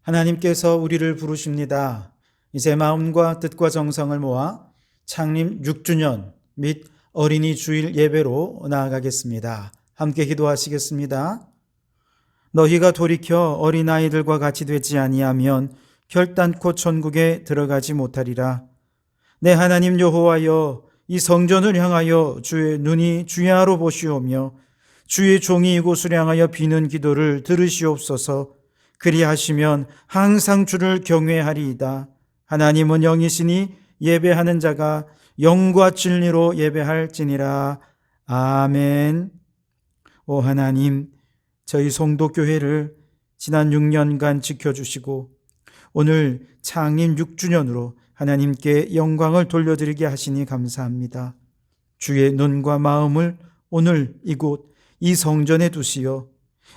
하나님께서 우리를 부르십니다. 이제 마음과 뜻과 정성을 모아 창립 6주년 및 어린이 주일 예배로 나아가겠습니다. 함께 기도하시겠습니다. 너희가 돌이켜 어린아이들과 같이 되지 아니하면 결단코 천국에 들어가지 못하리라. 내 하나님 여호와여, 이 성전을 향하여 주의 눈이 주야로 보시오며 주의 종이 이곳을 향하여 비는 기도를 들으시옵소서. 그리하시면 항상 주를 경외하리이다. 하나님은 영이시니 예배하는 자가 영과 진리로 예배할지니라. 아멘. 오 하나님, 저희 송도교회를 지난 6년간 지켜주시고 오늘 창립 6주년으로 하나님께 영광을 돌려드리게 하시니 감사합니다. 주의 눈과 마음을 오늘 이곳 이 성전에 두시어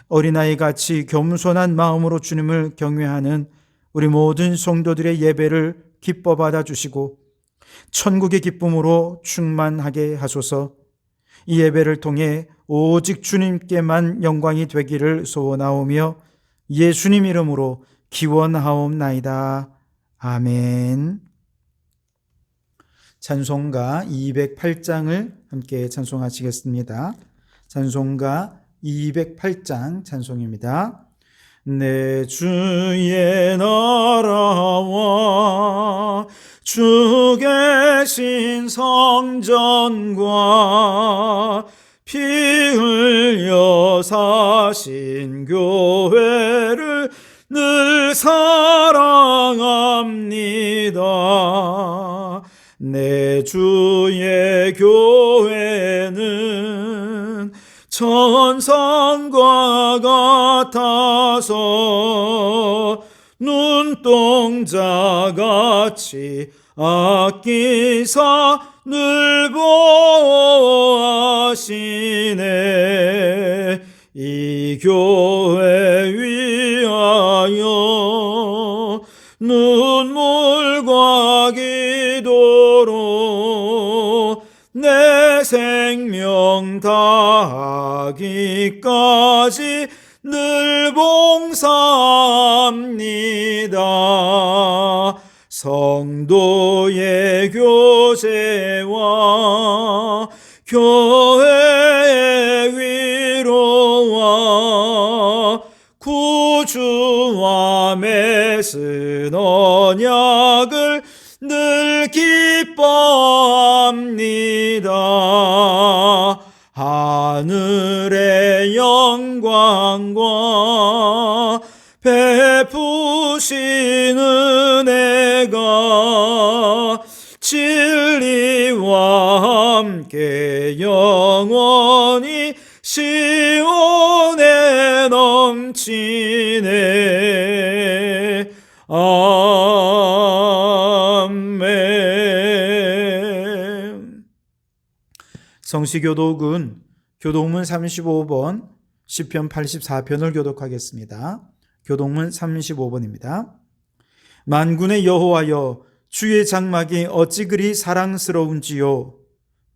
어린아이같이 겸손한 마음으로 주님을 경외하는 우리 모든 성도들의 예배를 기뻐 받아주시고 천국의 기쁨으로 충만하게 하소서. 이 예배를 통해 오직 주님께만 영광이 되기를 소원하오며 예수님 이름으로 기원하옵나이다. 아멘. 찬송가 208장을 함께 찬송하시겠습니다. 찬송가 208장 찬송입니다. 내 주의 나라와 주 계신 성전과 피 흘려 사신 교회를 늘 사랑합니다. 내 주의 교회는 천성과 같아서 눈동자같이 아끼사 늘 보호하시네. 이 교회 위하여 눈물과 기도로 내 생명 다하기까지 늘 봉사합니다. 성도의 교제와 교회의 위로와 구주와 맺은 언약을 늘 기뻐합니다. 하늘의 영광과 베푸신 은혜가 진리와 함께 영원히 시온에 넘치네. 아멘. 성시교독은 교독문 35번, 시편 84편을 교독하겠습니다. 교독문 35번입니다. 만군의 여호와여, 주의 장막이 어찌 그리 사랑스러운지요.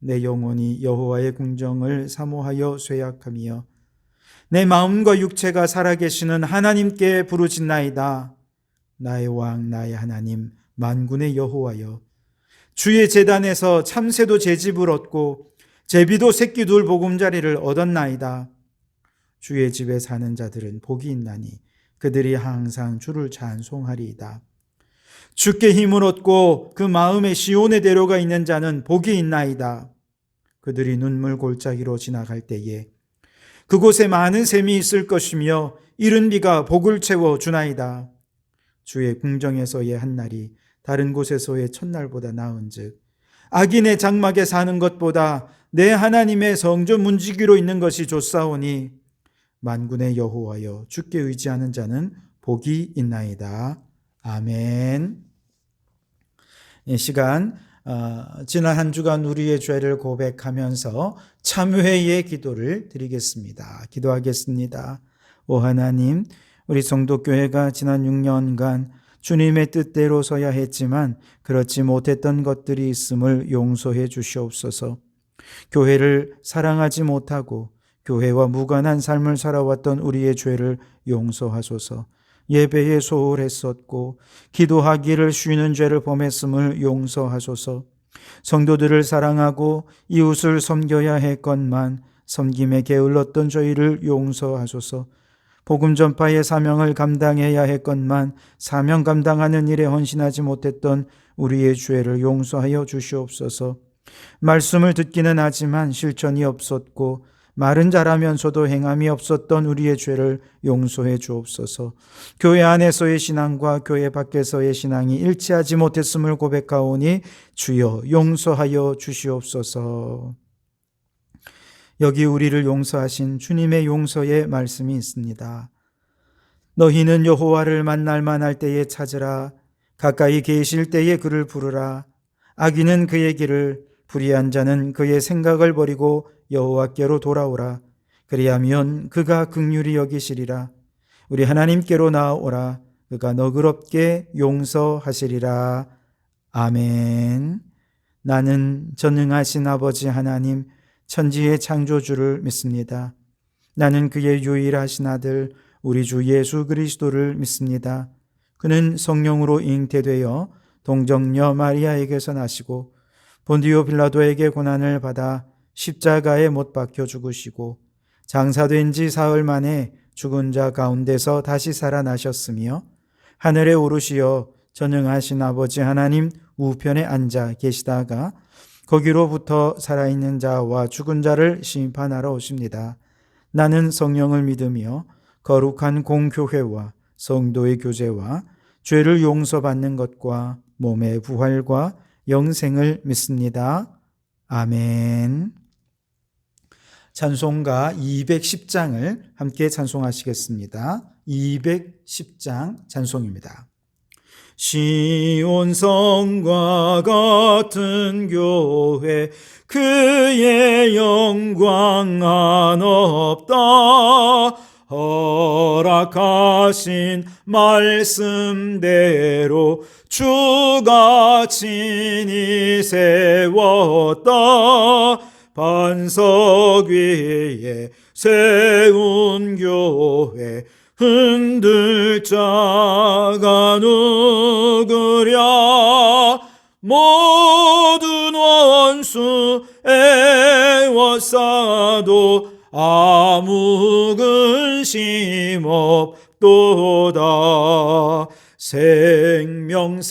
내 영혼이 여호와의 궁정을 사모하여 쇠약하며 내 마음과 육체가 살아계시는 하나님께 부르짖나이다. 나의 왕 나의 하나님 만군의 여호와여, 주의 제단에서 참새도 제 집을 얻고 제비도 새끼 둘 보금자리를 얻었나이다. 주의 집에 사는 자들은 복이 있나니 그들이 항상 주를 찬송하리이다. 주께 힘을 얻고 그 마음에 시온의 대로가 있는 자는 복이 있나이다. 그들이 눈물 골짜기로 지나갈 때에 그곳에 많은 샘이 있을 것이며 이른 비가 복을 채워 주나이다. 주의 궁정에서의 한날이 다른 곳에서의 첫날보다 나은즉 악인의 장막에 사는 것보다 내 하나님의 성전 문지기로 있는 것이 좋사오니 만군의 여호와여, 주께 의지하는 자는 복이 있나이다. 아멘. 이 시간 지난 한 주간 우리의 죄를 고백하면서 참회의 기도를 드리겠습니다. 기도하겠습니다. 오 하나님, 우리 성도교회가 지난 6년간 주님의 뜻대로 서야 했지만 그렇지 못했던 것들이 있음을 용서해 주시옵소서. 교회를 사랑하지 못하고 교회와 무관한 삶을 살아왔던 우리의 죄를 용서하소서. 예배에 소홀했었고 기도하기를 쉬는 죄를 범했음을 용서하소서. 성도들을 사랑하고 이웃을 섬겨야 했건만 섬김에 게을렀던 저희를 용서하소서. 복음 전파의 사명을 감당해야 했건만 사명 감당하는 일에 헌신하지 못했던 우리의 죄를 용서하여 주시옵소서. 말씀을 듣기는 하지만 실천이 없었고 말은 잘하면서도 행함이 없었던 우리의 죄를 용서해 주옵소서. 교회 안에서의 신앙과 교회 밖에서의 신앙이 일치하지 못했음을 고백하오니 주여 용서하여 주시옵소서. 여기 우리를 용서하신 주님의 용서의 말씀이 있습니다. 너희는 여호와를 만날 만할 때에 찾으라. 가까이 계실 때에 그를 부르라. 악인은 그의 길을, 불의한 자는 그의 생각을 버리고 여호와께로 돌아오라. 그리하면 그가 긍휼히 여기시리라. 우리 하나님께로 나아오라. 그가 너그럽게 용서하시리라. 아멘. 나는 전능하신 아버지 하나님, 천지의 창조주를 믿습니다. 나는 그의 유일하신 아들 우리 주 예수 그리스도를 믿습니다. 그는 성령으로 잉태되어 동정녀 마리아에게서 나시고 본디오 빌라도에게 고난을 받아 십자가에 못 박혀 죽으시고 장사된 지 사흘 만에 죽은 자 가운데서 다시 살아나셨으며 하늘에 오르시어 전능하신 아버지 하나님 우편에 앉아 계시다가 거기로부터 살아있는 자와 죽은 자를 심판하러 오십니다. 나는 성령을 믿으며 거룩한 공교회와 성도의 교제와 죄를 용서받는 것과 몸의 부활과 영생을 믿습니다. 아멘. 찬송가 210장을 함께 찬송하시겠습니다. 210장 찬송입니다. 시온성과 같은 교회 그의 영광 한없다. 허락하신 말씀대로 주가 친히 세웠다. 반석 위에 세운 교회 흔들 자가 누구랴. 모든 원수 애워싸도 아무 근심 없도다. 생명샘이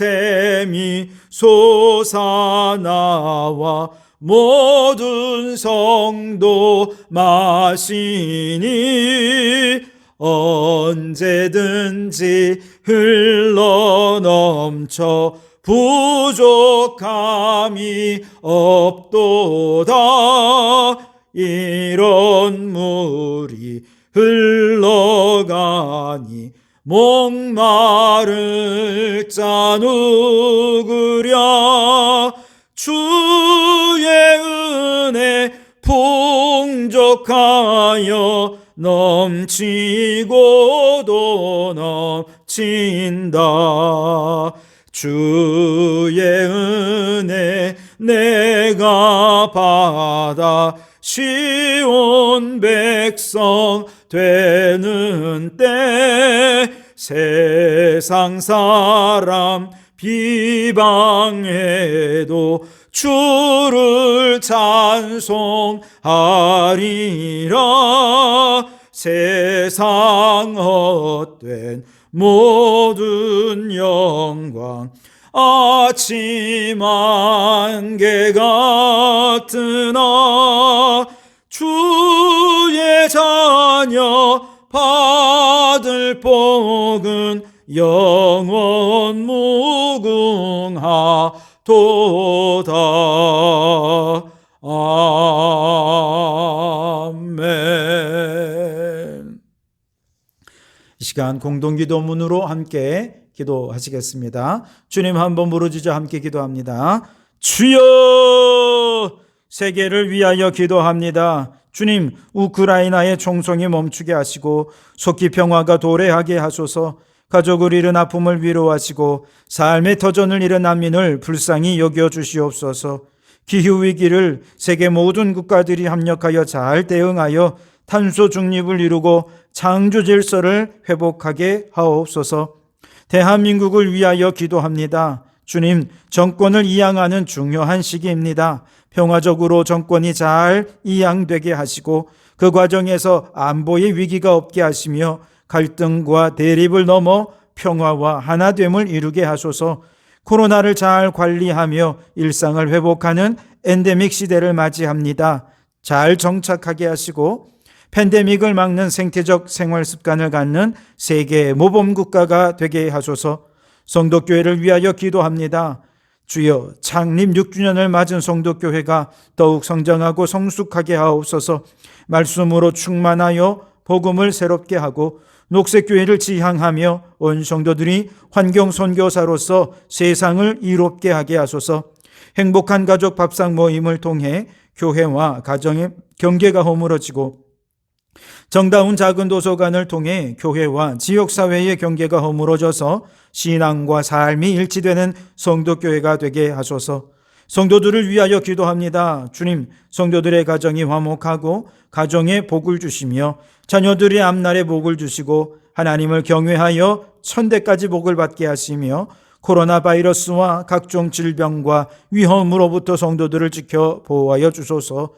솟아나와 모든 성도 마시니 언제든지 흘러넘쳐 부족함이 없도다. 이런 물이 흘러가니 목마를 자 누구랴. 주의 은혜 풍족하여 넘치고도 넘친다. 주의 은혜 내가 받아 시온 백성 되는 때 세상 사람 비방해도 주를 찬송하리라. 세상 헛된 모든 영광 아침 안개 같으나 주의 자녀 받을 복은 영원 무궁하도다. 아멘. 이 시간 공동기도문으로 함께 기도하시겠습니다. 주님 한번 부르짖어 함께 기도합니다. 주여, 세계를 위하여 기도합니다. 주님, 우크라이나의 총성이 멈추게 하시고 속히 평화가 도래하게 하소서. 가족을 잃은 아픔을 위로하시고 삶의 터전을 잃은 난민을 불쌍히 여겨주시옵소서. 기후위기를 세계 모든 국가들이 협력하여 잘 대응하여 탄소 중립을 이루고 창조 질서를 회복하게 하옵소서. 대한민국을 위하여 기도합니다. 주님, 정권을 이양하는 중요한 시기입니다. 평화적으로 정권이 잘 이양되게 하시고 그 과정에서 안보의 위기가 없게 하시며 갈등과 대립을 넘어 평화와 하나됨을 이루게 하소서. 코로나를 잘 관리하며 일상을 회복하는 엔데믹 시대를 맞이합니다. 잘 정착하게 하시고 팬데믹을 막는 생태적 생활 습관을 갖는 세계 모범 국가가 되게 하소서. 성도교회를 위하여 기도합니다. 주여, 창립 6주년을 맞은 성도교회가 더욱 성장하고 성숙하게 하옵소서. 말씀으로 충만하여 복음을 새롭게 하고 녹색교회를 지향하며 온 성도들이 환경 선교사로서 세상을 이롭게 하게 하소서. 행복한 가족 밥상 모임을 통해 교회와 가정의 경계가 허물어지고 정다운 작은 도서관을 통해 교회와 지역사회의 경계가 허물어져서 신앙과 삶이 일치되는 성도교회가 되게 하소서. 성도들을 위하여 기도합니다. 주님, 성도들의 가정이 화목하고 가정에 복을 주시며 자녀들의 앞날에 복을 주시고 하나님을 경외하여 천대까지 복을 받게 하시며 코로나 바이러스와 각종 질병과 위험으로부터 성도들을 지켜 보호하여 주소서.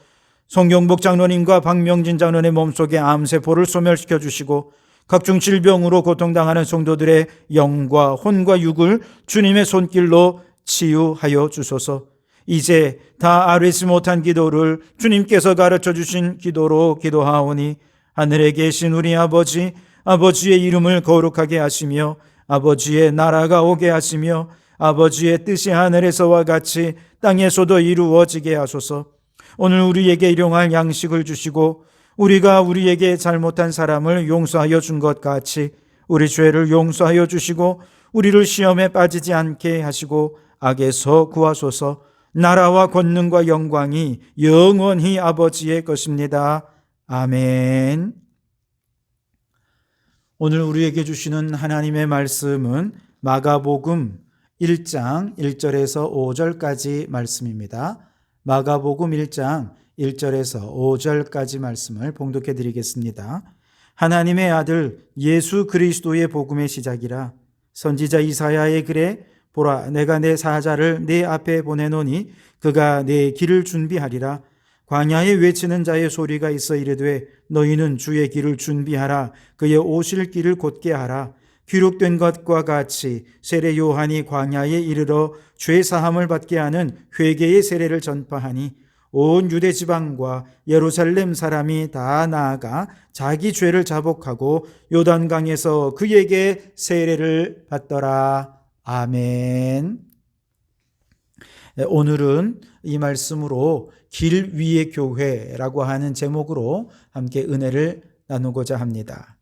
송경복 장로님과 박명진 장로의 몸속에 암세포를 소멸시켜 주시고 각종 질병으로 고통당하는 성도들의 영과 혼과 육을 주님의 손길로 치유하여 주소서. 이제 다 아뢰지 못한 기도를 주님께서 가르쳐 주신 기도로 기도하오니 하늘에 계신 우리 아버지, 아버지의 이름을 거룩하게 하시며 아버지의 나라가 오게 하시며 아버지의 뜻이 하늘에서와 같이 땅에서도 이루어지게 하소서. 오늘 우리에게 일용할 양식을 주시고 우리가 우리에게 잘못한 사람을 용서하여 준 것 같이 우리 죄를 용서하여 주시고 우리를 시험에 빠지지 않게 하시고 악에서 구하소서. 나라와 권능과 영광이 영원히 아버지의 것입니다. 아멘. 오늘 우리에게 주시는 하나님의 말씀은 마가복음 1장 1절에서 5절까지 말씀입니다. 마가복음 1장 1절에서 5절까지 말씀을 봉독해 드리겠습니다. 하나님의 아들 예수 그리스도의 복음의 시작이라. 선지자 이사야의 글에 보라, 내가 내 사자를 내 앞에 보내노니 그가 내 길을 준비하리라. 광야에 외치는 자의 소리가 있어 이르되 너희는 주의 길을 준비하라. 그의 오실 길을 곧게 하라. 기록된 것과 같이 세례 요한이 광야에 이르러 죄 사함을 받게 하는 회개의 세례를 전파하니 온 유대 지방과 예루살렘 사람이 다 나아가 자기 죄를 자복하고 요단강에서 그에게 세례를 받더라. 아멘. 오늘은 이 말씀으로 길 위의 교회라고 하는 제목으로 함께 은혜를 나누고자 합니다.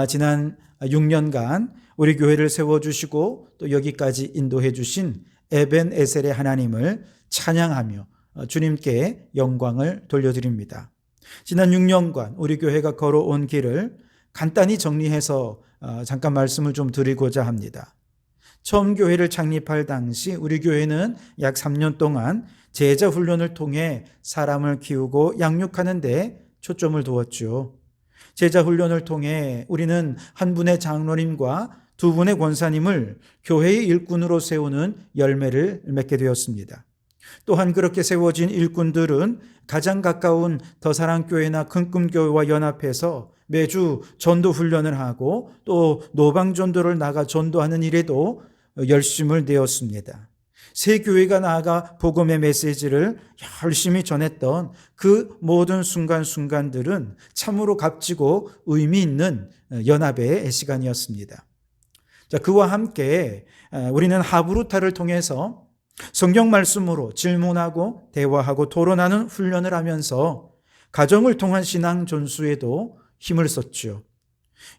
지난 6년간 우리 교회를 세워주시고 또 여기까지 인도해 주신 에벤에셀의 하나님을 찬양하며 주님께 영광을 돌려드립니다. 지난 6년간 우리 교회가 걸어온 길을 간단히 정리해서 잠깐 말씀을 좀 드리고자 합니다. 처음 교회를 창립할 당시 우리 교회는 약 3년 동안 제자 훈련을 통해 사람을 키우고 양육하는 데 초점을 두었죠. 제자 훈련을 통해 우리는 한 분의 장로님과 두 분의 권사님을 교회의 일꾼으로 세우는 열매를 맺게 되었습니다. 또한 그렇게 세워진 일꾼들은 가장 가까운 더사랑교회나 큰꿈교회와 연합해서 매주 전도 훈련을 하고 또 노방전도를 나가 전도하는 일에도 열심을 내었습니다. 새 교회가 나아가 복음의 메시지를 열심히 전했던 그 모든 순간순간들은 참으로 값지고 의미 있는 연합의 시간이었습니다. 자, 그와 함께 우리는 하브루타를 통해서 성경 말씀으로 질문하고 대화하고 토론하는 훈련을 하면서 가정을 통한 신앙 전수에도 힘을 썼죠.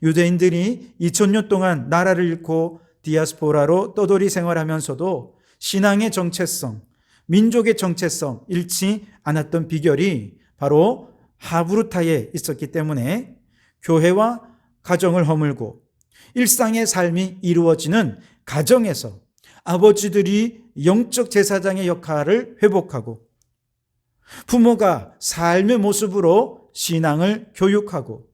유대인들이 2000년 동안 나라를 잃고 디아스포라로 떠돌이 생활하면서도 신앙의 정체성, 민족의 정체성 잃지 않았던 비결이 바로 하브루타에 있었기 때문에 교회와 가정을 허물고 일상의 삶이 이루어지는 가정에서 아버지들이 영적 제사장의 역할을 회복하고 부모가 삶의 모습으로 신앙을 교육하고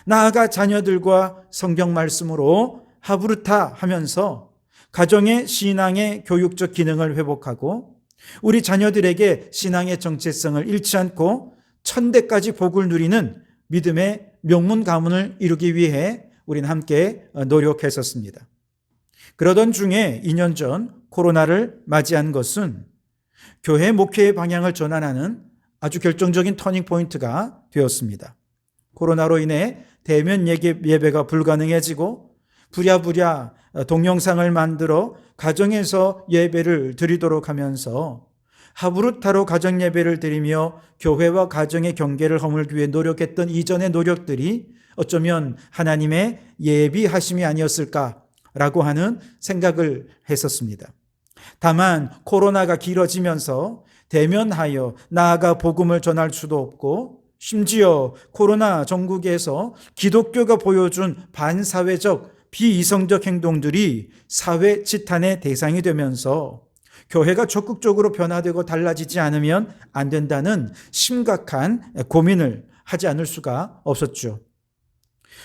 나아가 자녀들과 성경 말씀으로 하부르타 하면서 가정의 신앙의 교육적 기능을 회복하고 우리 자녀들에게 신앙의 정체성을 잃지 않고 천대까지 복을 누리는 믿음의 명문 가문을 이루기 위해 우리는 함께 노력했었습니다. 그러던 중에 2년 전 코로나를 맞이한 것은 교회 목회의 방향을 전환하는 아주 결정적인 터닝 포인트가 되었습니다. 코로나로 인해 대면 예배가 불가능해지고 부랴부랴 동영상을 만들어 가정에서 예배를 드리도록 하면서 하부르타로 가정 예배를 드리며 교회와 가정의 경계를 허물기 위해 노력했던 이전의 노력들이 어쩌면 하나님의 예비하심이 아니었을까라고 하는 생각을 했었습니다. 다만 코로나가 길어지면서 대면하여 나아가 복음을 전할 수도 없고 심지어 코로나 전국에서 기독교가 보여준 반사회적 비이성적 행동들이 사회 지탄의 대상이 되면서 교회가 적극적으로 변화되고 달라지지 않으면 안 된다는 심각한 고민을 하지 않을 수가 없었죠.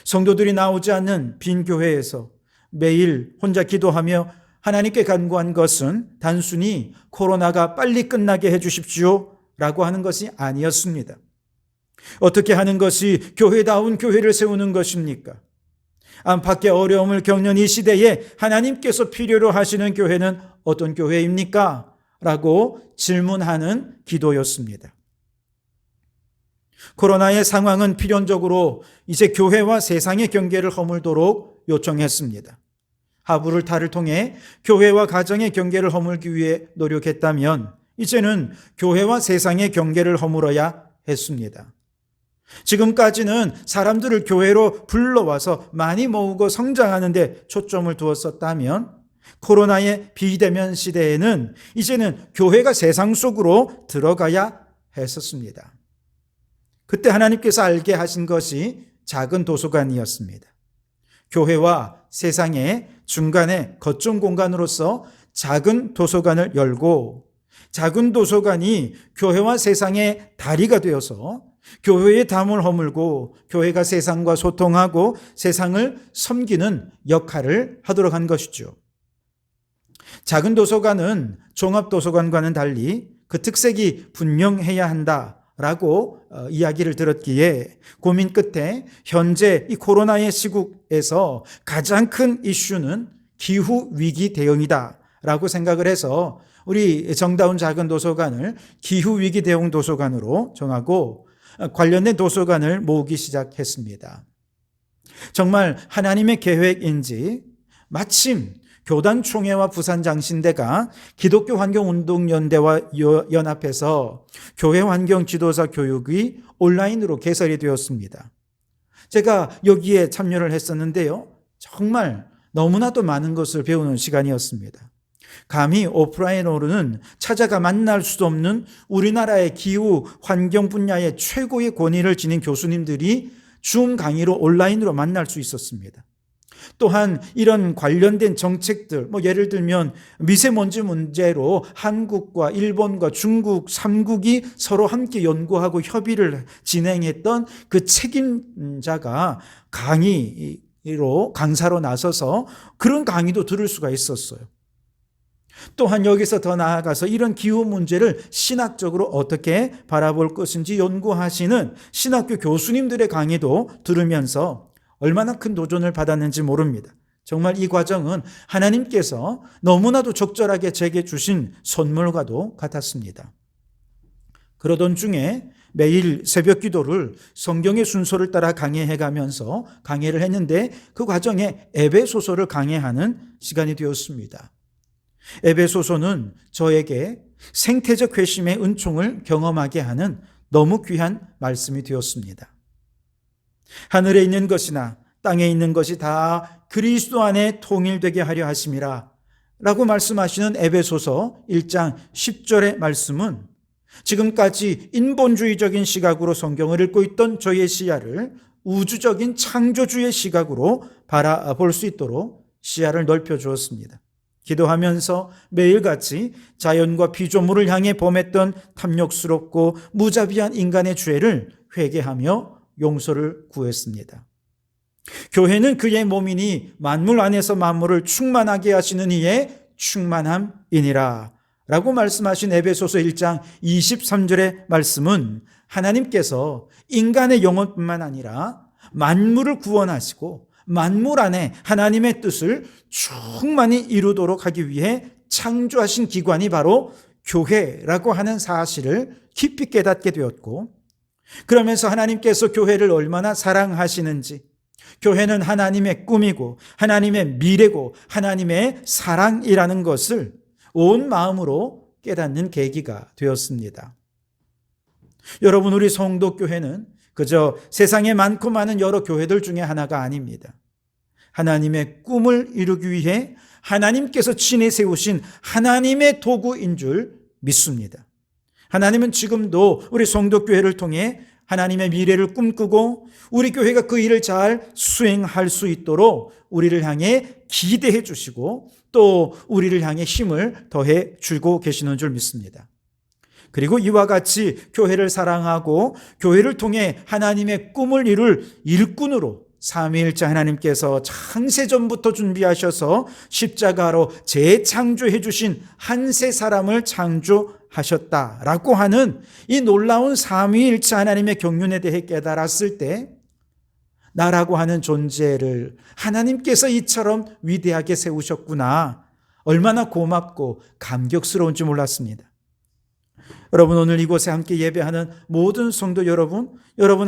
성도들이 나오지 않는 빈 교회에서 매일 혼자 기도하며 하나님께 간구한 것은 단순히 코로나가 빨리 끝나게 해 주십시오 라고 하는 것이 아니었습니다. 어떻게 하는 것이 교회다운 교회를 세우는 것입니까? 안팎의 어려움을 겪는 이 시대에 하나님께서 필요로 하시는 교회는 어떤 교회입니까? 라고 질문하는 기도였습니다. 코로나의 상황은 필연적으로 이제 교회와 세상의 경계를 허물도록 요청했습니다. 하부르타를 통해 교회와 가정의 경계를 허물기 위해 노력했다면 이제는 교회와 세상의 경계를 허물어야 했습니다. 지금까지는 사람들을 교회로 불러와서 많이 모으고 성장하는 데 초점을 두었었다면 코로나의 비대면 시대에는 이제는 교회가 세상 속으로 들어가야 했었습니다. 그때 하나님께서 알게 하신 것이 작은 도서관이었습니다. 교회와 세상의 중간에 거점 공간으로서 작은 도서관을 열고 작은 도서관이 교회와 세상의 다리가 되어서 교회의 담을 허물고 교회가 세상과 소통하고 세상을 섬기는 역할을 하도록 한 것이죠. 작은 도서관은 종합도서관과는 달리 그 특색이 분명해야 한다라고 이야기를 들었기에 고민 끝에 현재 이 코로나의 시국에서 가장 큰 이슈는 기후위기 대응이다라고 생각을 해서 우리 정다운 작은 도서관을 기후위기 대응 도서관으로 정하고 관련된 도서관을 모으기 시작했습니다. 정말 하나님의 계획인지 마침 교단총회와 부산장신대가 기독교 환경운동연대와 연합해서 교회 환경 지도사 교육이 온라인으로 개설이 되었습니다. 제가 여기에 참여를 했었는데요. 정말 너무나도 많은 것을 배우는 시간이었습니다. 감히 오프라인으로는 찾아가 만날 수 없는 우리나라의 기후 환경 분야의 최고의 권위를 지닌 교수님들이 줌 강의로 온라인으로 만날 수 있었습니다. 또한 이런 관련된 정책들, 예를 들면 미세먼지 문제로 한국과 일본과 중국 3국이 서로 함께 연구하고 협의를 진행했던 그 책임자가 강사로 나서서 그런 강의도 들을 수가 있었어요. 또한 여기서 더 나아가서 이런 기후 문제를 신학적으로 어떻게 바라볼 것인지 연구하시는 신학교 교수님들의 강의도 들으면서 얼마나 큰 도전을 받았는지 모릅니다. 정말 이 과정은 하나님께서 너무나도 적절하게 제게 주신 선물과도 같았습니다. 그러던 중에 매일 새벽 기도를 성경의 순서를 따라 강해해가면서 강해를 했는데 그 과정에 에베소서를 강해하는 시간이 되었습니다. 에베소서는 저에게 생태적 회심의 은총을 경험하게 하는 너무 귀한 말씀이 되었습니다. 하늘에 있는 것이나 땅에 있는 것이 다 그리스도 안에 통일되게 하려 하심이라 라고 말씀하시는 에베소서 1장 10절의 말씀은 지금까지 인본주의적인 시각으로 성경을 읽고 있던 저의 시야를 우주적인 창조주의 시각으로 바라볼 수 있도록 시야를 넓혀 주었습니다. 기도하면서 매일같이 자연과 피조물을 향해 범했던 탐욕스럽고 무자비한 인간의 죄를 회개하며 용서를 구했습니다. 교회는 그의 몸이니 만물 안에서 만물을 충만하게 하시는 이의 충만함이니라 라고 말씀하신 에베소서 1장 23절의 말씀은 하나님께서 인간의 영혼뿐만 아니라 만물을 구원하시고 만물 안에 하나님의 뜻을 충만히 이루도록 하기 위해 창조하신 기관이 바로 교회라고 하는 사실을 깊이 깨닫게 되었고, 그러면서 하나님께서 교회를 얼마나 사랑하시는지, 교회는 하나님의 꿈이고 하나님의 미래고 하나님의 사랑이라는 것을 온 마음으로 깨닫는 계기가 되었습니다. 여러분, 우리 성도교회는 그저 세상에 많고 많은 여러 교회들 중에 하나가 아닙니다. 하나님의 꿈을 이루기 위해 하나님께서 친히 세우신 하나님의 도구인 줄 믿습니다. 하나님은 지금도 우리 성도교회를 통해 하나님의 미래를 꿈꾸고 우리 교회가 그 일을 잘 수행할 수 있도록 우리를 향해 기대해 주시고 또 우리를 향해 힘을 더해 주고 계시는 줄 믿습니다. 그리고 이와 같이 교회를 사랑하고 교회를 통해 하나님의 꿈을 이룰 일꾼으로 삼위일체 하나님께서 창세전부터 준비하셔서 십자가로 재창조해 주신 한 세 사람을 창조하셨다라고 하는 이 놀라운 삼위일체 하나님의 경륜에 대해 깨달았을 때 나라고 하는 존재를 하나님께서 이처럼 위대하게 세우셨구나, 얼마나 고맙고 감격스러운지 몰랐습니다. 여러분, 오늘 이곳에 함께 예배하는 모든 성도 여러분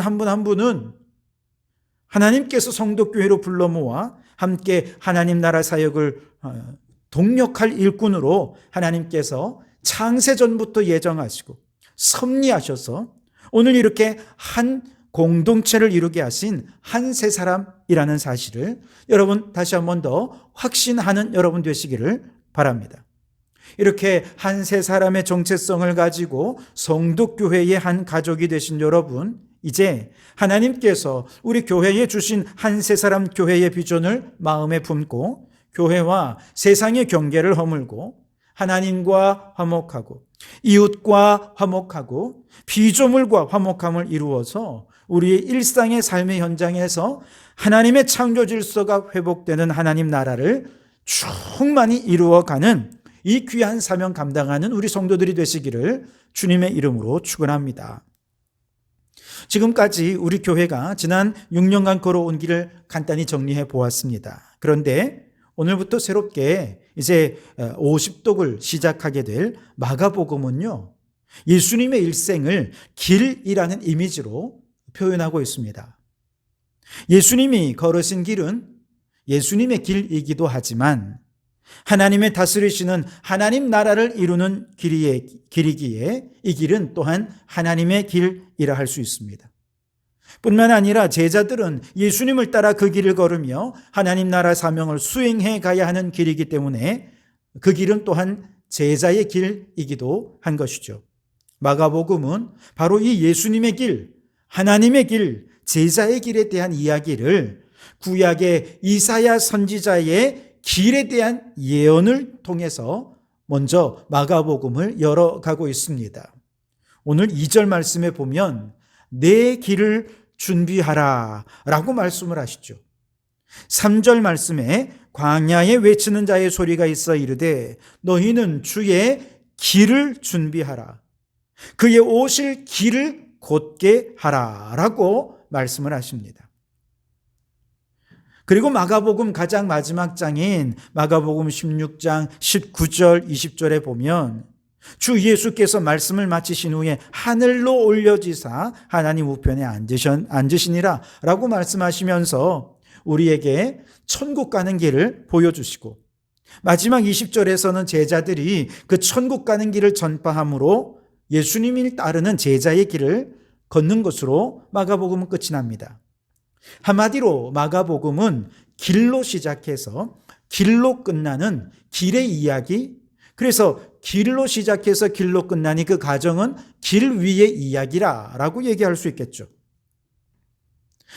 한 분 한 분은 하나님께서 성도교회로 불러 모아 함께 하나님 나라 사역을 동력할 일꾼으로 하나님께서 창세전부터 예정하시고 섭리하셔서 오늘 이렇게 한 공동체를 이루게 하신 한 세 사람이라는 사실을 여러분 다시 한 번 더 확신하는 여러분 되시기를 바랍니다. 이렇게 한 세 사람의 정체성을 가지고 성도교회의 한 가족이 되신 여러분, 이제 하나님께서 우리 교회에 주신 한 세 사람 교회의 비전을 마음에 품고 교회와 세상의 경계를 허물고 하나님과 화목하고 이웃과 화목하고 피조물과 화목함을 이루어서 우리의 일상의 삶의 현장에서 하나님의 창조 질서가 회복되는 하나님 나라를 충만히 이루어가는 이 귀한 사명 감당하는 우리 성도들이 되시기를 주님의 이름으로 축원합니다. 지금까지 우리 교회가 지난 6년간 걸어온 길을 간단히 정리해 보았습니다. 그런데 오늘부터 새롭게 이제 50독을 시작하게 될 마가복음은요, 예수님의 일생을 길이라는 이미지로 표현하고 있습니다. 예수님이 걸으신 길은 예수님의 길이기도 하지만 하나님의 다스리시는 하나님 나라를 이루는 길이기에 이 길은 또한 하나님의 길이라 할 수 있습니다. 뿐만 아니라 제자들은 예수님을 따라 그 길을 걸으며 하나님 나라 사명을 수행해 가야 하는 길이기 때문에 그 길은 또한 제자의 길이기도 한 것이죠. 마가복음은 바로 이 예수님의 길, 하나님의 길, 제자의 길에 대한 이야기를 구약의 이사야 선지자의 길에 대한 예언을 통해서 먼저 마가복음을 열어가고 있습니다. 오늘 2절 말씀에 보면 내 길을 준비하라 라고 말씀을 하시죠. 3절 말씀에 광야에 외치는 자의 소리가 있어 이르되 너희는 주의 길을 준비하라, 그의 오실 길을 곧게 하라 라고 말씀을 하십니다. 그리고 마가복음 가장 마지막 장인 마가복음 16장 19절 20절에 보면 주 예수께서 말씀을 마치신 후에 하늘로 올려지사 하나님 우편에 앉으시니라 라고 말씀하시면서 우리에게 천국 가는 길을 보여주시고, 마지막 20절에서는 제자들이 그 천국 가는 길을 전파함으로 예수님을 따르는 제자의 길을 걷는 것으로 마가복음은 끝이 납니다. 한마디로 마가복음은 길로 시작해서 길로 끝나는 길의 이야기, 그래서 길로 시작해서 길로 끝나니 그 과정은 길 위의 이야기라고 얘기할 수 있겠죠.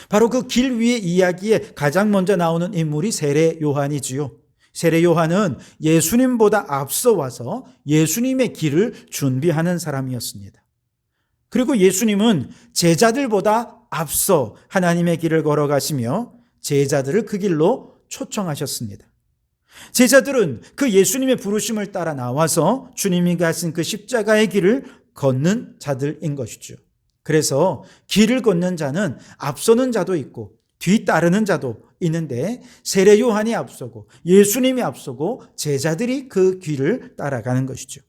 바로 그 길 위의 이야기에 가장 먼저 나오는 인물이 세례 요한이지요. 세례 요한은 예수님보다 앞서 와서 예수님의 길을 준비하는 사람이었습니다. 그리고 예수님은 제자들보다 앞서 하나님의 길을 걸어가시며 제자들을 그 길로 초청하셨습니다. 제자들은 그 예수님의 부르심을 따라 나와서 주님이 가신 그 십자가의 길을 걷는 자들인 것이죠. 그래서 길을 걷는 자는 앞서는 자도 있고 뒤따르는 자도 있는데 세례 요한이 앞서고 예수님이 앞서고 제자들이 그 길을 따라가는 것이죠.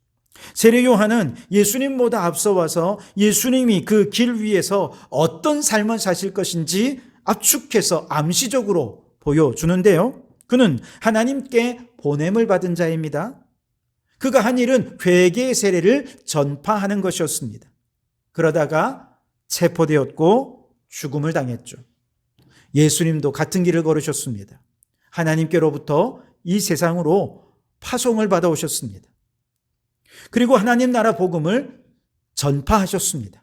세례 요한은 예수님보다 앞서와서 예수님이 그 길 위에서 어떤 삶을 사실 것인지 압축해서 암시적으로 보여주는데요. 그는 하나님께 보냄을 받은 자입니다. 그가 한 일은 회개의 세례를 전파하는 것이었습니다. 그러다가 체포되었고 죽음을 당했죠. 예수님도 같은 길을 걸으셨습니다. 하나님께로부터 이 세상으로 파송을 받아오셨습니다. 그리고 하나님 나라 복음을 전파하셨습니다.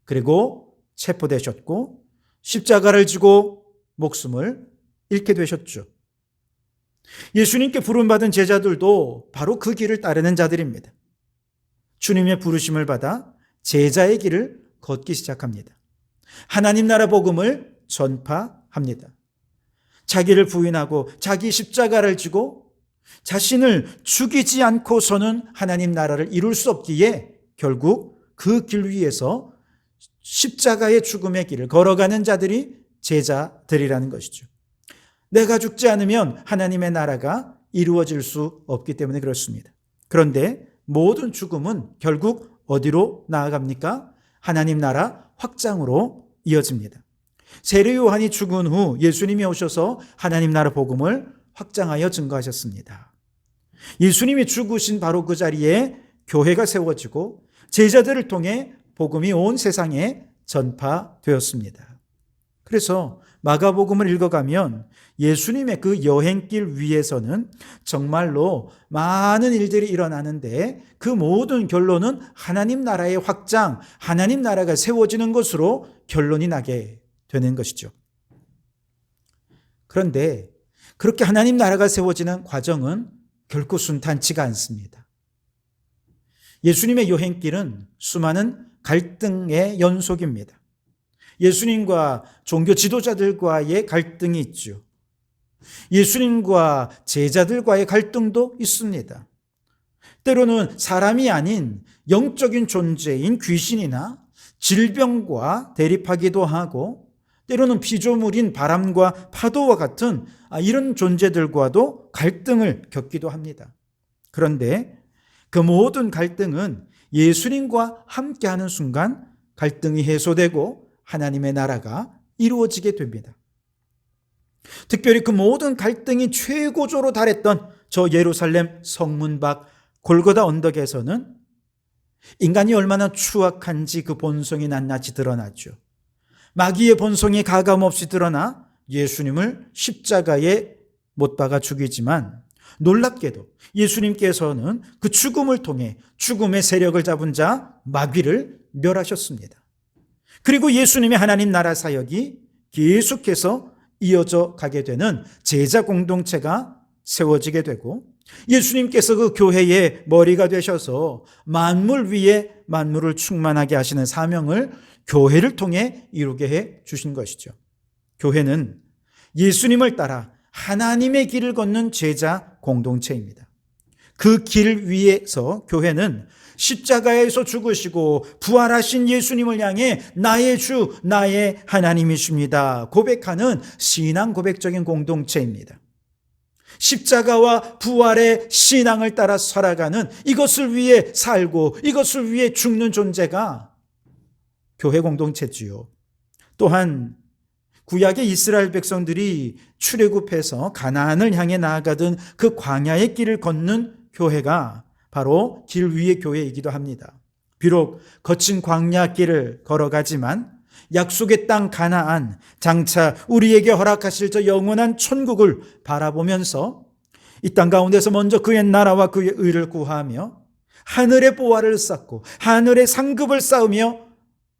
그리고 체포되셨고 십자가를 지고 목숨을 잃게 되셨죠. 예수님께 부름받은 제자들도 바로 그 길을 따르는 자들입니다. 주님의 부르심을 받아 제자의 길을 걷기 시작합니다. 하나님 나라 복음을 전파합니다. 자기를 부인하고 자기 십자가를 지고 자신을 죽이지 않고서는 하나님 나라를 이룰 수 없기에 결국 그 길 위에서 십자가의 죽음의 길을 걸어가는 자들이 제자들이라는 것이죠. 내가 죽지 않으면 하나님의 나라가 이루어질 수 없기 때문에 그렇습니다. 그런데 모든 죽음은 결국 어디로 나아갑니까? 하나님 나라 확장으로 이어집니다. 세례 요한이 죽은 후 예수님이 오셔서 하나님 나라 복음을 확장하여 증거하셨습니다. 예수님이 죽으신 바로 그 자리에 교회가 세워지고 제자들을 통해 복음이 온 세상에 전파되었습니다. 그래서 마가복음을 읽어가면 예수님의 그 여행길 위에서는 정말로 많은 일들이 일어나는데 그 모든 결론은 하나님 나라의 확장, 하나님 나라가 세워지는 것으로 결론이 나게 되는 것이죠. 그런데 그렇게 하나님 나라가 세워지는 과정은 결코 순탄치가 않습니다. 예수님의 여행길은 수많은 갈등의 연속입니다. 예수님과 종교 지도자들과의 갈등이 있죠. 예수님과 제자들과의 갈등도 있습니다. 때로는 사람이 아닌 영적인 존재인 귀신이나 질병과 대립하기도 하고 때로는 피조물인 바람과 파도와 같은 이런 존재들과도 갈등을 겪기도 합니다. 그런데 그 모든 갈등은 예수님과 함께하는 순간 갈등이 해소되고 하나님의 나라가 이루어지게 됩니다. 특별히 그 모든 갈등이 최고조로 달했던 저 예루살렘 성문 밖 골고다 언덕에서는 인간이 얼마나 추악한지 그 본성이 낱낱이 드러났죠. 마귀의 본성이 가감없이 드러나 예수님을 십자가에 못 박아 죽이지만 놀랍게도 예수님께서는 그 죽음을 통해 죽음의 세력을 잡은 자 마귀를 멸하셨습니다. 그리고 예수님의 하나님 나라 사역이 계속해서 이어져 가게 되는 제자 공동체가 세워지게 되고 예수님께서 그 교회의 머리가 되셔서 만물 위에 만물을 충만하게 하시는 사명을 교회를 통해 이루게 해 주신 것이죠. 교회는 예수님을 따라 하나님의 길을 걷는 제자 공동체입니다. 그 길 위에서 교회는 십자가에서 죽으시고 부활하신 예수님을 향해 나의 주, 나의 하나님이십니다 고백하는 신앙 고백적인 공동체입니다. 십자가와 부활의 신앙을 따라 살아가는 이것을 위해 살고 이것을 위해 죽는 존재가 교회 공동체지요. 또한 구약의 이스라엘 백성들이 출애굽해서 가나안을 향해 나아가던 그 광야의 길을 걷는 교회가 바로 길 위의 교회이기도 합니다. 비록 거친 광야 길을 걸어가지만 약속의 땅 가나안, 장차 우리에게 허락하실 저 영원한 천국을 바라보면서 이 땅 가운데서 먼저 그의 나라와 그의 의를 구하며 하늘의 보화를 쌓고 하늘의 상급을 쌓으며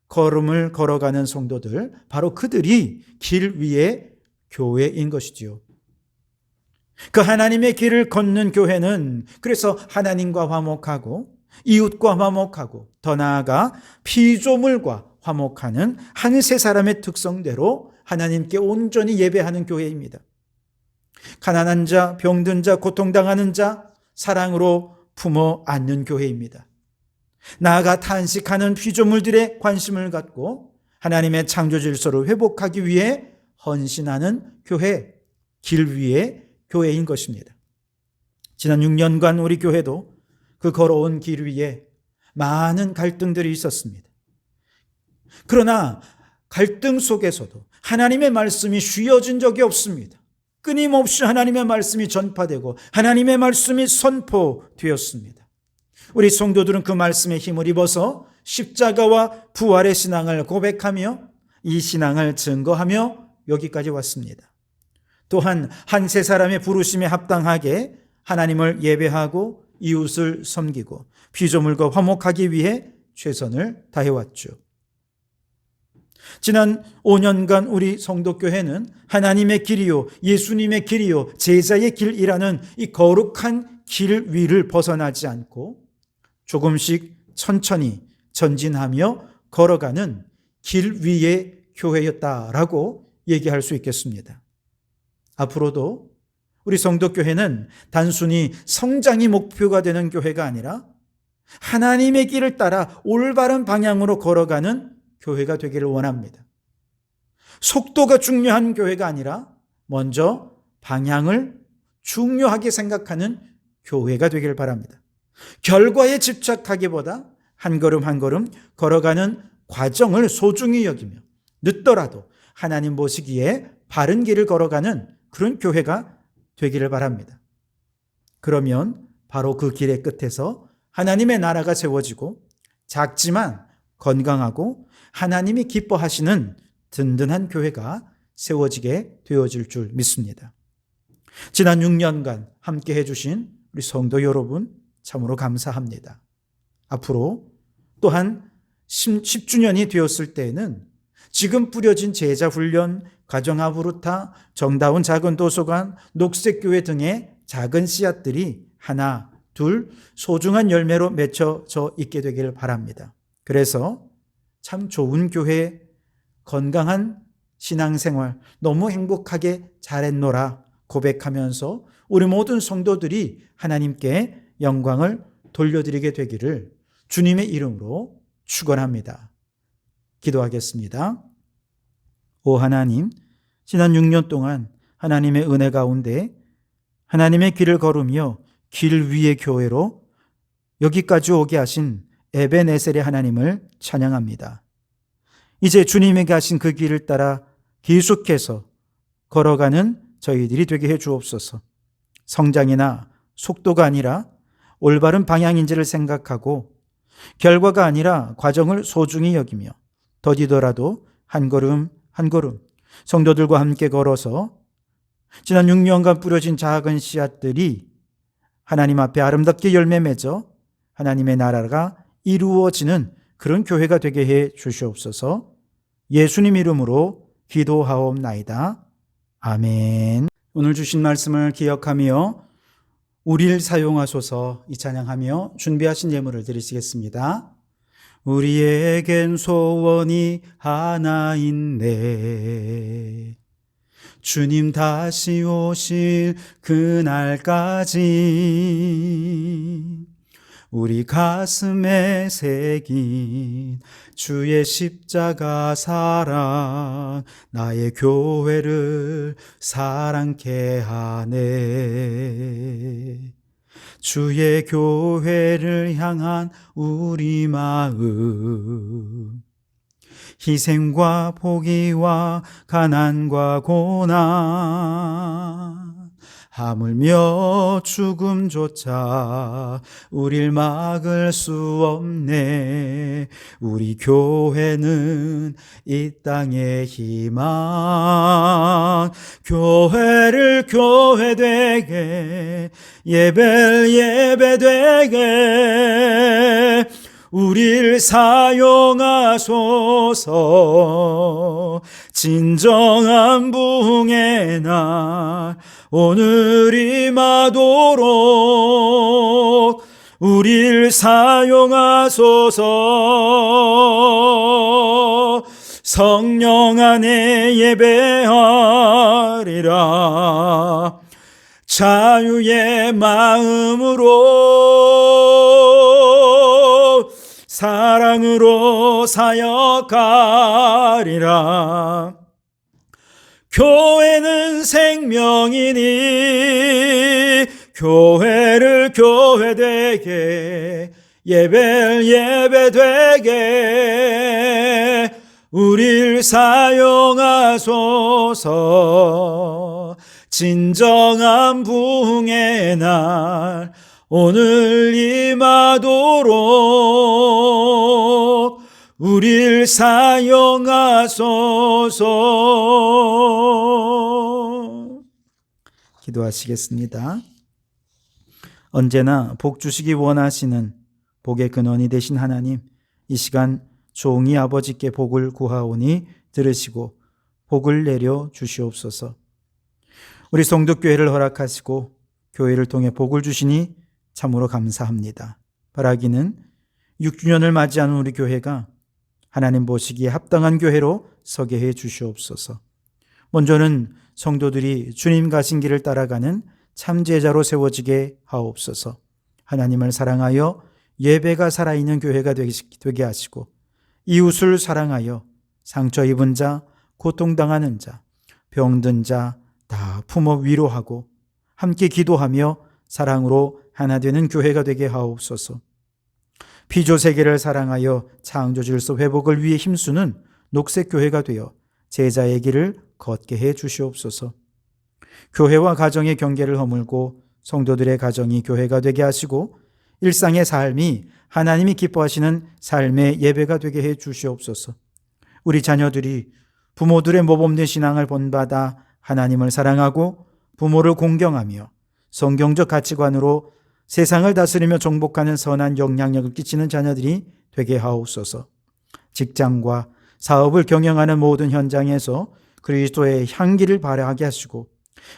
걸음을 걸어가는 성도들, 바로 그들이 길 위의 교회인 것이지요. 그 하나님의 길을 걷는 교회는 그래서 하나님과 화목하고 이웃과 화목하고 더 나아가 피조물과 화목하는 한 세 사람의 특성대로 하나님께 온전히 예배하는 교회입니다. 가난한 자, 병든 자, 고통당하는 자 사랑으로 품어 안는 교회입니다. 나아가 탄식하는 피조물들의 관심을 갖고 하나님의 창조 질서를 회복하기 위해 헌신하는 교회, 길 위의 교회인 것입니다. 지난 6년간 우리 교회도 그 걸어온 길 위에 많은 갈등들이 있었습니다. 그러나 갈등 속에서도 하나님의 말씀이 쉬어진 적이 없습니다. 끊임없이 하나님의 말씀이 전파되고 하나님의 말씀이 선포되었습니다. 우리 성도들은 그 말씀에 힘을 입어서 십자가와 부활의 신앙을 고백하며 이 신앙을 증거하며 여기까지 왔습니다. 또한 한 세 사람의 부르심에 합당하게 하나님을 예배하고 이웃을 섬기고 피조물과 화목하기 위해 최선을 다해왔죠. 지난 5년간 우리 성도교회는 하나님의 길이요, 예수님의 길이요, 제자의 길이라는 이 거룩한 길 위를 벗어나지 않고 조금씩 천천히 전진하며 걸어가는 길 위의 교회였다라고 얘기할 수 있겠습니다. 앞으로도 우리 성도교회는 단순히 성장이 목표가 되는 교회가 아니라 하나님의 길을 따라 올바른 방향으로 걸어가는 교회가 되기를 원합니다. 속도가 중요한 교회가 아니라 먼저 방향을 중요하게 생각하는 교회가 되기를 바랍니다. 결과에 집착하기보다 한 걸음 한 걸음 걸어가는 과정을 소중히 여기며 늦더라도 하나님 보시기에 바른 길을 걸어가는 그런 교회가 되기를 바랍니다. 그러면 바로 그 길의 끝에서 하나님의 나라가 세워지고 작지만 건강하고 하나님이 기뻐하시는 든든한 교회가 세워지게 되어질 줄 믿습니다. 지난 6년간 함께 해주신 우리 성도 여러분 참으로 감사합니다. 앞으로 또한 10주년이 되었을 때에는 지금 뿌려진 제자훈련, 가정아부르타, 정다운 작은 도서관, 녹색교회 등의 작은 씨앗들이 하나, 둘 소중한 열매로 맺혀져 있게 되기를 바랍니다. 그래서 참 좋은 교회, 건강한 신앙생활, 너무 행복하게 잘했노라 고백하면서 우리 모든 성도들이 하나님께 영광을 돌려드리게 되기를 주님의 이름으로 축원합니다. 기도하겠습니다. 오 하나님, 지난 6년 동안 하나님의 은혜 가운데 하나님의 길을 걸으며 길 위의 교회로 여기까지 오게 하신 에베네셀의 하나님을 찬양합니다. 이제 주님에게 하신 그 길을 따라 계속해서 걸어가는 저희들이 되게 해 주옵소서. 성장이나 속도가 아니라 올바른 방향인지를 생각하고 결과가 아니라 과정을 소중히 여기며 더디더라도 한 걸음 한 걸음 성도들과 함께 걸어서 지난 6년간 뿌려진 작은 씨앗들이 하나님 앞에 아름답게 열매 맺어 하나님의 나라가 이루어지는 그런 교회가 되게 해 주시옵소서. 예수님 이름으로 기도하옵나이다. 아멘. 오늘 주신 말씀을 기억하며 우리를 사용하소서 이 찬양하며 준비하신 예물을 드리시겠습니다. 우리에겐 소원이 하나 있네. 주님 다시 오실 그날까지 우리 가슴에 새긴 주의 십자가 사랑 나의 교회를 사랑케 하네. 주의 교회를 향한 우리 마음 희생과 포기와 가난과 고난 하물며 죽음조차 우릴 막을 수 없네. 우리 교회는 이 땅의 희망 교회를 교회되게 예배를 예배되게 우릴 사용하소서. 진정한 부흥의 날 오늘이 마도록 우리를 사용하소서. 성령 안에 예배하리라. 자유의 마음으로 사랑으로 사역하리라. 교회는 생명이니 교회를 교회되게, 예배를 예배되게 우릴 사용하소서. 진정한 부흥의 날 오늘 임하도록 우릴 사용하소서. 기도하시겠습니다. 언제나 복 주시기 원하시는 복의 근원이 되신 하나님, 이 시간 종이 아버지께 복을 구하오니 들으시고 복을 내려 주시옵소서. 우리 성도교회를 허락하시고 교회를 통해 복을 주시니 참으로 감사합니다. 바라기는 6주년을 맞이하는 우리 교회가 하나님 보시기에 합당한 교회로 서게 해 주시옵소서. 먼저는 성도들이 주님 가신 길을 따라가는 참제자로 세워지게 하옵소서. 하나님을 사랑하여 예배가 살아있는 교회가 되게 하시고, 이웃을 사랑하여 상처 입은 자, 고통당하는 자, 병든 자 다 품어 위로하고 함께 기도하며 사랑으로 하나 되는 교회가 되게 하옵소서. 피조 세계를 사랑하여 창조 질서 회복을 위해 힘쓰는 녹색 교회가 되어 제자의 길을 걷게 해 주시옵소서. 교회와 가정의 경계를 허물고 성도들의 가정이 교회가 되게 하시고 일상의 삶이 하나님이 기뻐하시는 삶의 예배가 되게 해 주시옵소서. 우리 자녀들이 부모들의 모범된 신앙을 본받아 하나님을 사랑하고 부모를 공경하며 성경적 가치관으로 세상을 다스리며 정복하는 선한 영향력을 끼치는 자녀들이 되게 하옵소서. 직장과 사업을 경영하는 모든 현장에서 그리스도의 향기를 발하게 하시고,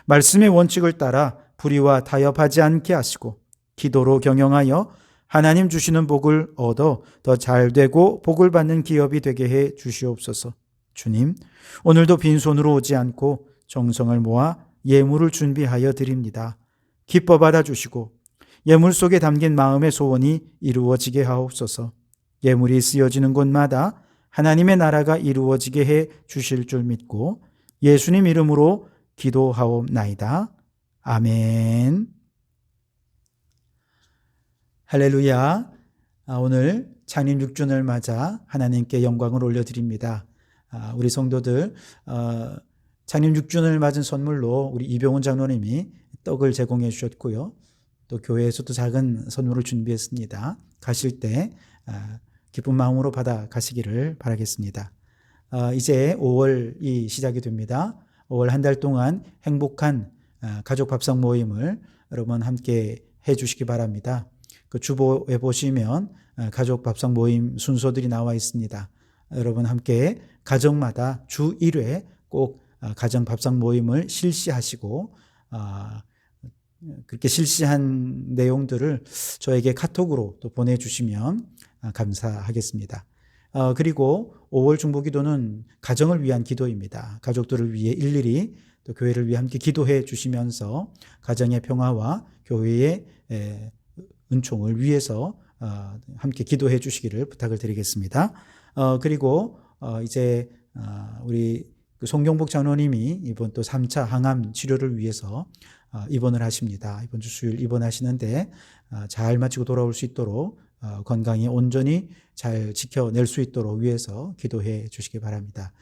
말씀의 원칙을 따라 불의와 타협하지 않게 하시고, 기도로 경영하여 하나님 주시는 복을 얻어 더 잘되고 복을 받는 기업이 되게 해 주시옵소서. 주님, 오늘도 빈손으로 오지 않고 정성을 모아 예물을 준비하여 드립니다. 기뻐 받아주시고 예물 속에 담긴 마음의 소원이 이루어지게 하옵소서. 예물이 쓰여지는 곳마다 하나님의 나라가 이루어지게 해 주실 줄 믿고 예수님 이름으로 기도하옵나이다. 아멘. 할렐루야. 오늘 창립 6주년을 맞아 하나님께 영광을 올려드립니다. 우리 성도들 창립 6주년을 맞은 선물로 우리 이병훈 장로님이 떡을 제공해 주셨고요. 또 교회에서도 작은 선물을 준비했습니다. 가실 때 기쁜 마음으로 받아 가시기를 바라겠습니다. 이제 5월이 시작이 됩니다. 5월 한 달 동안 행복한 가족 밥상 모임을 여러분 함께 해 주시기 바랍니다. 그 주보에 보시면 가족 밥상 모임 순서들이 나와 있습니다. 여러분 함께 가정마다 주 1회 꼭 가정 밥상 모임을 실시하시고 그렇게 실시한 내용들을 저에게 카톡으로 또 보내주시면 감사하겠습니다. 그리고 5월 중보기도는 가정을 위한 기도입니다. 가족들을 위해 일일이 또 교회를 위해 함께 기도해 주시면서 가정의 평화와 교회의 은총을 위해서 함께 기도해 주시기를 부탁을 드리겠습니다. 그리고 이제 우리 송경복 장로님이 이번 또 3차 항암 치료를 위해서 입원을 하십니다. 이번 주 수요일 입원하시는데 잘 마치고 돌아올 수 있도록 건강히 온전히 잘 지켜낼 수 있도록 위해서 기도해 주시기 바랍니다.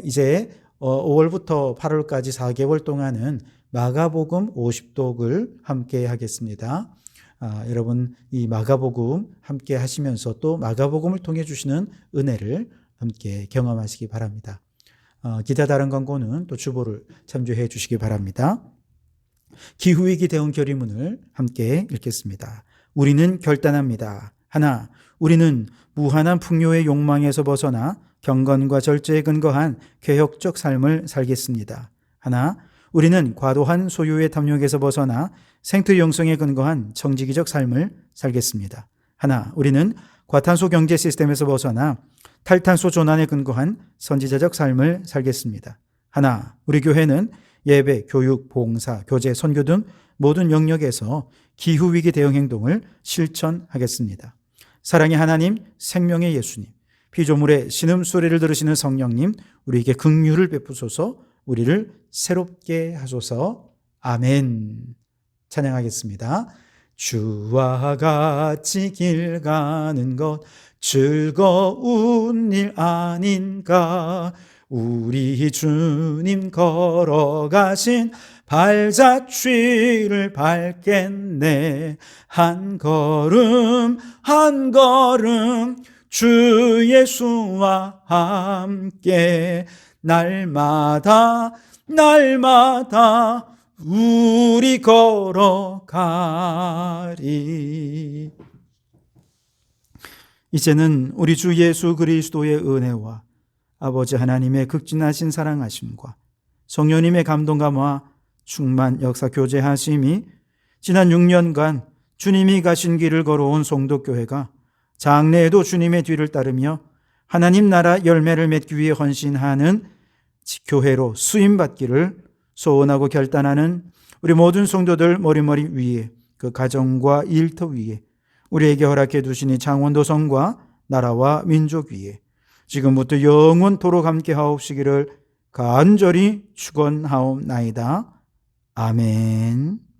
이제 5월부터 8월까지 4개월 동안은 마가복음 50독을 함께 하겠습니다. 여러분 이 마가복음 함께 하시면서 또 마가복음을 통해 주시는 은혜를 함께 경험하시기 바랍니다. 기타 다른 광고는 또 주보를 참조해 주시기 바랍니다. 기후위기 대응 결의문을 함께 읽겠습니다. 우리는 결단합니다. 하나, 우리는 무한한 풍요의 욕망에서 벗어나 경건과 절제에 근거한 개혁적 삶을 살겠습니다. 하나, 우리는 과도한 소유의 탐욕에서 벗어나 생태 영성에 근거한 정직이적 삶을 살겠습니다. 하나, 우리는 과탄소 경제 시스템에서 벗어나 탈탄소 전환에 근거한 선지자적 삶을 살겠습니다. 하나, 우리 교회는 예배, 교육, 봉사, 교제, 선교 등 모든 영역에서 기후위기 대응 행동을 실천하겠습니다. 사랑의 하나님, 생명의 예수님, 피조물의 신음소리를 들으시는 성령님, 우리에게 긍휼을 베푸소서, 우리를 새롭게 하소서. 아멘. 찬양하겠습니다. 주와 같이 길 가는 것 즐거운 일 아닌가. 우리 주님 걸어가신 발자취를 밟겠네. 한 걸음 한 걸음 주 예수와 함께 날마다 날마다 우리 걸어가리. 이제는 우리 주 예수 그리스도의 은혜와 아버지 하나님의 극진하신 사랑하심과 성령님의 감동감화 충만 역사 교제하심이 지난 6년간 주님이 가신 길을 걸어온 송도교회가 장래에도 주님의 뒤를 따르며 하나님 나라 열매를 맺기 위해 헌신하는 교회로 쓰임받기를 소원하고 결단하는 우리 모든 성도들 머리머리 위에, 그 가정과 일터 위에, 우리에게 허락해 두시니 창원도 성과 나라와 민족 위에 지금부터 영원토록 함께 하옵시기를 간절히 축원하옵나이다. 아멘.